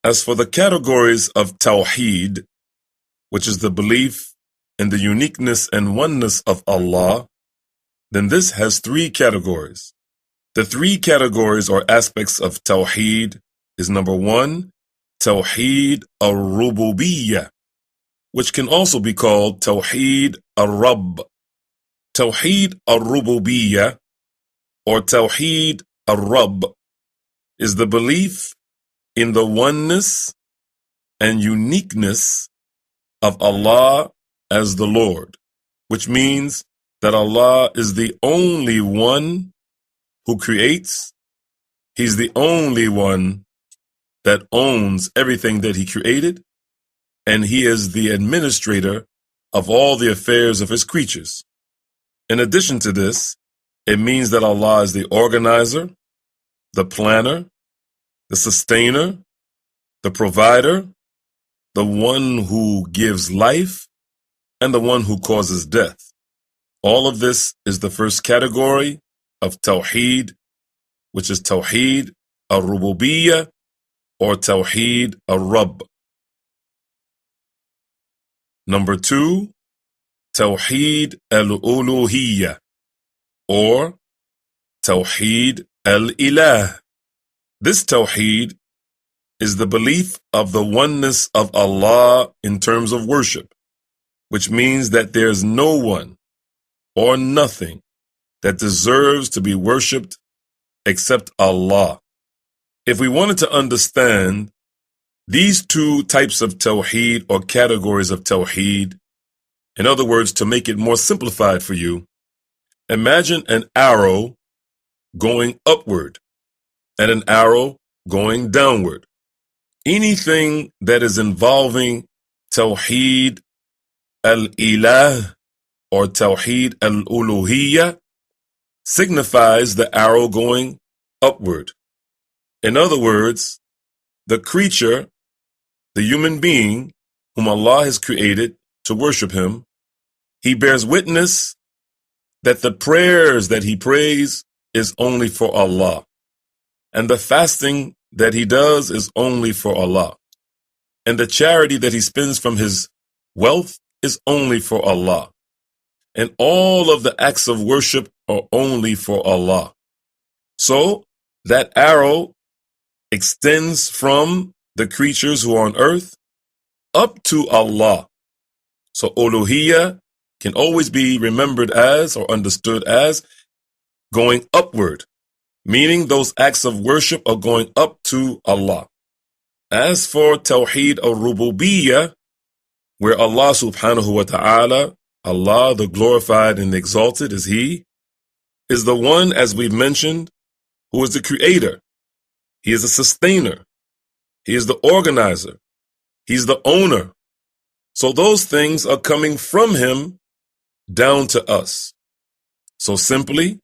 As for the categories of Tawheed, which is the belief in the uniqueness and oneness of Allah, then this has three categories. The three categories or aspects of Tawheed is number one, Tawheed al-Rububiyyah, which can also be called Tawheed al-Rabb. Tawheed al-Rububiyyah or Tawheed al-Rabb is the belief in the oneness and uniqueness of Allah as the Lord, which means that Allah is the only one who creates. He's the only one that owns everything that He created, and He is the administrator of all the affairs of His creatures. In addition to this, it means that Allah is the organizer, the planner, the sustainer, the provider, the one who gives life, and the one who causes death. All of this is the first category of Tawheed, which is Tawheed al-Rububiyyah or Tawheed al-Rabb. Number two, Tawheed al-Uluhiyyah or Tawheed al-Ilah. This Tawheed is the belief of the oneness of Allah in terms of worship, which means that there is no one or nothing that deserves to be worshipped except Allah. If we wanted to understand these two types of Tawheed or categories of Tawheed, in other words, to make it more simplified for you, imagine an arrow going upward and an arrow going downward. Anything that is involving Tawheed al-Ilah or Tawheed al-Uluhiyyah signifies the arrow going upward. In other words, the creature, the human being whom Allah has created to worship Him, he bears witness that the prayers that he prays is only for Allah, and the fasting that he does is only for Allah, and the charity that he spends from his wealth is only for Allah, and all of the acts of worship are only for Allah. So that arrow extends from the creatures who are on earth up to Allah. So Uluhiyyah can always be remembered as or understood as going upward, meaning those acts of worship are going up to Allah. As for Tawheed al-Rububiyyah, where Allah subhanahu wa ta'ala, Allah the glorified and exalted is He, is the one, as we've mentioned, who is the creator. He is the sustainer. He is the organizer. He's the owner. So those things are coming from Him down to us. So simply,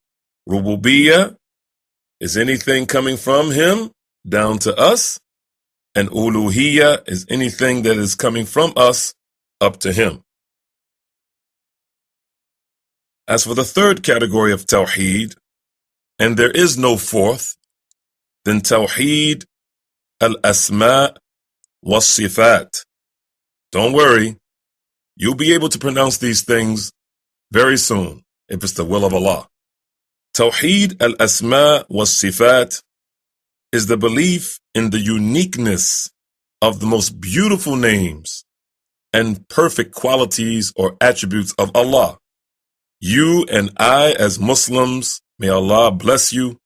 Rububiyyah is anything coming from Him down to us, and Uluhiyyah is anything that is coming from us up to Him. As for the third category of Tawheed, and there is no fourth, then Tawheed al-Asma' was-Sifat. Don't worry, you'll be able to pronounce these things very soon, if it's the will of Allah. Tawheed al-Asma' was-Sifat is the belief in the uniqueness of the most beautiful names and perfect qualities or attributes of Allah. You and I, as Muslims, may Allah bless you,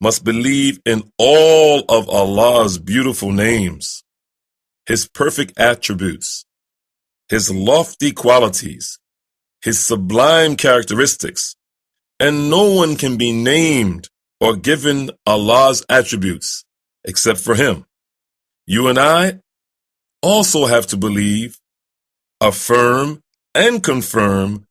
must believe in all of Allah's beautiful names, His perfect attributes, His lofty qualities, His sublime characteristics, and no one can be named or given Allah's attributes except for Him. You and I also have to believe, affirm, and confirm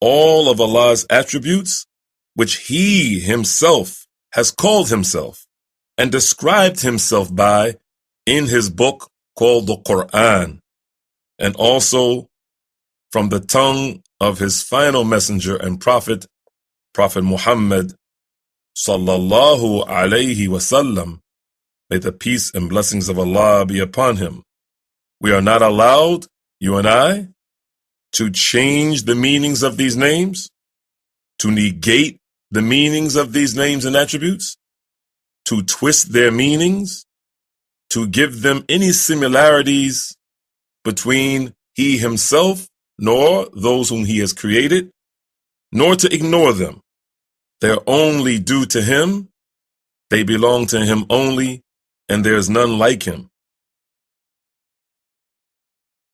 all of Allah's attributes, which He Himself has called Himself and described Himself by in His book called the Quran, and also from the tongue of His final messenger and prophet, Prophet Muhammad sallallahu alayhi wasallam, May the peace and blessings of Allah be upon him. We are not allowed, you and I, to change the meanings of these names, to negate the meanings of these names and attributes, to twist their meanings, to give them any similarities between he himself nor those whom he has created, nor to ignore them. They are only due to him, they belong to him only, and there is none like him.